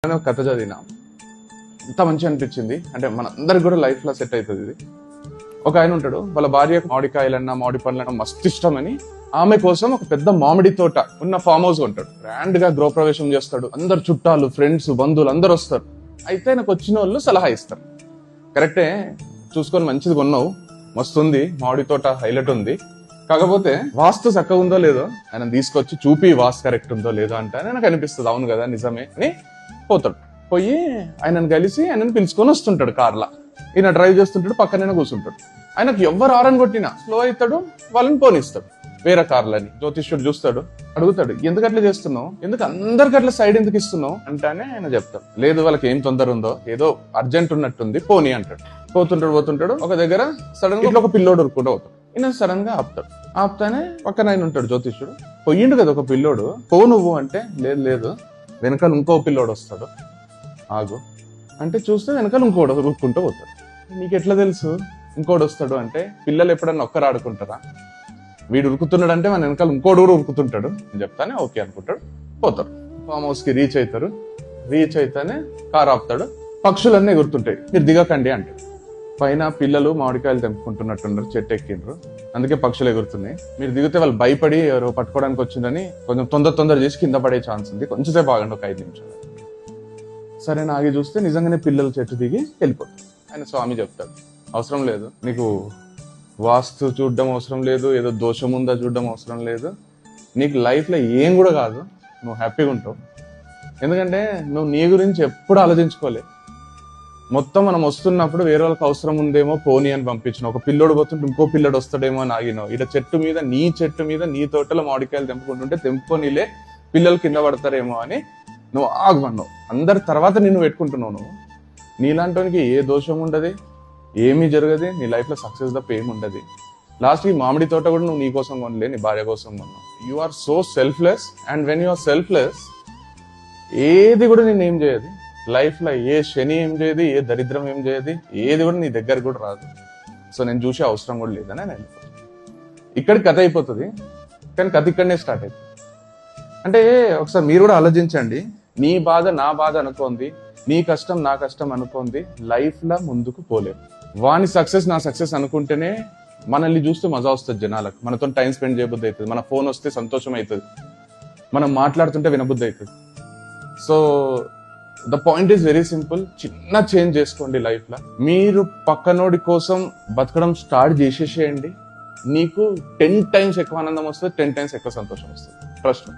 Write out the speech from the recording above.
నేను ఒక కథ చదివినా ఎంత మంచి అనిపించింది అంటే మనందరికి కూడా లైఫ్ లో సెట్ అవుతుంది ఇది. ఒక ఆయన ఉంటాడు, వాళ్ళ భార్యకు మామిడికాయలన్నా మామిడి పండ్లన్నా మస్తు ఇష్టమని ఆమె కోసం ఒక పెద్ద మామిడి తోట ఉన్న ఫామ్ హౌస్ ఉంటాడు. గ్రాండ్ గా గృహప్రవేశం చేస్తాడు. అందరు చుట్టాలు, ఫ్రెండ్స్, బంధువులు అందరు వస్తారు. అయితే నాకు వచ్చిన వాళ్ళు సలహా ఇస్తారు, కరెక్టే చూసుకొని మంచిది కొన్నావు, మస్తుంది, మామిడి తోట హైలైట్ ఉంది, కాకపోతే వాస్తు చక్కగా ఉందో లేదో ఆయన తీసుకొచ్చి చూపి వాస్తు కరెక్ట్ ఉందో లేదో అంటే నాకు అనిపిస్తుంది అవును కదా నిజమే అని పోతాడు. పోయి ఆయనను కలిసి ఆయనను పిలుచుకొని వస్తుంటాడు కార్లా. ఈయన డ్రైవ్ చేస్తుంటాడు, పక్కన కూర్చుంటాడు. ఆయనకు ఎవరు ఆరని కొట్టినా స్లో అవుతాడు, వాళ్ళని పోనిస్తాడు వేరే కార్లని. జ్యోతిష్యుడు చూస్తాడు, అడుగుతాడు ఎందుకు అట్లా చేస్తున్నావు, ఎందుకు అందరికి అట్లా సైడ్ ఎందుకు ఇస్తున్నావు అంటేనే ఆయన చెప్తాడు, లేదు వాళ్ళకి ఏం తొందర ఉందో ఏదో అర్జెంట్ ఉన్నట్టుంది పోనీ అంటాడు. పోతుంటాడు ఒక దగ్గర సడన్ గా ఒక పిల్లోడు ఉరుకుంటూ అవుతాడు. ఈయన సడన్ గా ఆపుతానే పక్కన ఆయన ఉంటాడు జ్యోతిష్యుడు. పోయిండు కదా ఒక పిల్లోడు, పో నువ్వు అంటే లేదు వెనకాల ఇంకో పిల్లోడు వస్తాడు, ఆగు అంటే చూస్తే వెనకాల ఇంకోడు ఉరుక్కుంటూ పోతాడు. నీకు ఎట్లా తెలుసు ఇంకోడు వస్తాడు అంటే పిల్లలు ఎప్పుడన్నా ఒక్కరు ఆడుకుంటారా, వీడు ఉరుకుతున్నాడు అంటే మన వెనకాల ఇంకోడు కూడా ఉరుకుతుంటాడు అని చెప్తానే ఓకే అనుకుంటాడు. పోతారు, ఫామ్ హౌస్ కి రీచ్ అవుతారు. రీచ్ అయితేనే కారు ఆపుతాడు, పక్షులన్నీ ఎగురుతుంటాయి, మీరు దిగకండి అంటాడు. పైన పిల్లలు మామిడికాయలు తెంపుకుంటున్నట్టున్నారు, చెట్టు ఎక్కిండ్రు, అందుకే పక్షులు ఎగురుతున్నాయి, మీరు దిగితే వాళ్ళు భయపడి ఎవరో పట్టుకోవడానికి వచ్చిందని కొంచెం తొందర చేసి కింద పడే ఛాన్స్ ఉంది, కొంచెంసేపు ఆగండి ఒక 5 నిమిషాలు. సరే ఆగి చూస్తే నిజంగానే పిల్లలు చెట్టు దిగి వెళ్ళిపోతారు. ఆయన స్వామి చెప్తాడు అవసరం లేదు, నీకు వాస్తు చూడడం అవసరం లేదు, ఏదో దోషం ఉందా చూడడం అవసరం లేదు, నీకు లైఫ్లో ఏం కూడా కాదు, నువ్వు హ్యాపీగా ఉంటావు. ఎందుకంటే నువ్వు నీ గురించి ఎప్పుడు ఆలోచించుకోలే. మొత్తం మనం వస్తున్నప్పుడు వేరే వాళ్ళకి అవసరం ఉందేమో పోనీ అని పంపించిన, ఒక పిల్లోడు పోతుంటే ఇంకో పిల్లడు వస్తాడేమో అని ఆగినావు. ఇక్కడ చెట్టు మీద నీ తోటలో మామిడికాయలు తెంపుకుంటుంటే తెంపుకోనిలే పిల్లలు కింద పడతారేమో అని నువ్వు ఆగమన్నావు. అందరి తర్వాత నిన్ను పెట్టుకుంటున్నావు. నువ్వు నీలాంటి ఏ దోషం ఉండదు, ఏమీ జరగదు, నీ లైఫ్లో సక్సెస్ తప్ప ఏమి ఉండదు. లాస్ట్కి మామిడి తోట కూడా నువ్వు నీ కోసం కొనలే, నీ భార్య కోసం కొన్నావు. You are so selfless, and when you are selfless ఏది కూడా నేను ఏం చేయదు లైఫ్లో, ఏ శని ఏం చేయదు, ఏ దరిద్రం ఏం చేయదు, ఏది కూడా నీ దగ్గర కూడా రాదు. సో నేను చూసే అవసరం కూడా లేదని నేను ఇక్కడికి కథ అయిపోతుంది. కానీ కథ ఇక్కడనే స్టార్ట్ అవుతుంది. అంటే ఒకసారి మీరు కూడా ఆలోచించండి, నీ బాధ నా బాధ అనుకోండి, నీ కష్టం నా కష్టం అనుకోండి, లైఫ్లో ముందుకు పోలేము. వాని సక్సెస్ నా సక్సెస్ అనుకుంటేనే మనల్ని చూస్తే మజా వస్తుంది జనాలకు, మనతో టైం స్పెండ్ చేయబుద్ధి అవుతుంది, మన ఫోన్ వస్తే సంతోషం అవుతుంది, మనం మాట్లాడుతుంటే వినబుద్ధి అవుతుంది. So the point is very simple, చిన్న చేంజ్ చేసుకోండి లైఫ్లో. మీరు పక్కనోడి కోసం బతకడం స్టార్ట్ చేసేసేయండి, నీకు 10 times ఎక్కువ ఆనందం వస్తుంది, 10 times ఎక్కువ సంతోషం వస్తుంది. Trust me.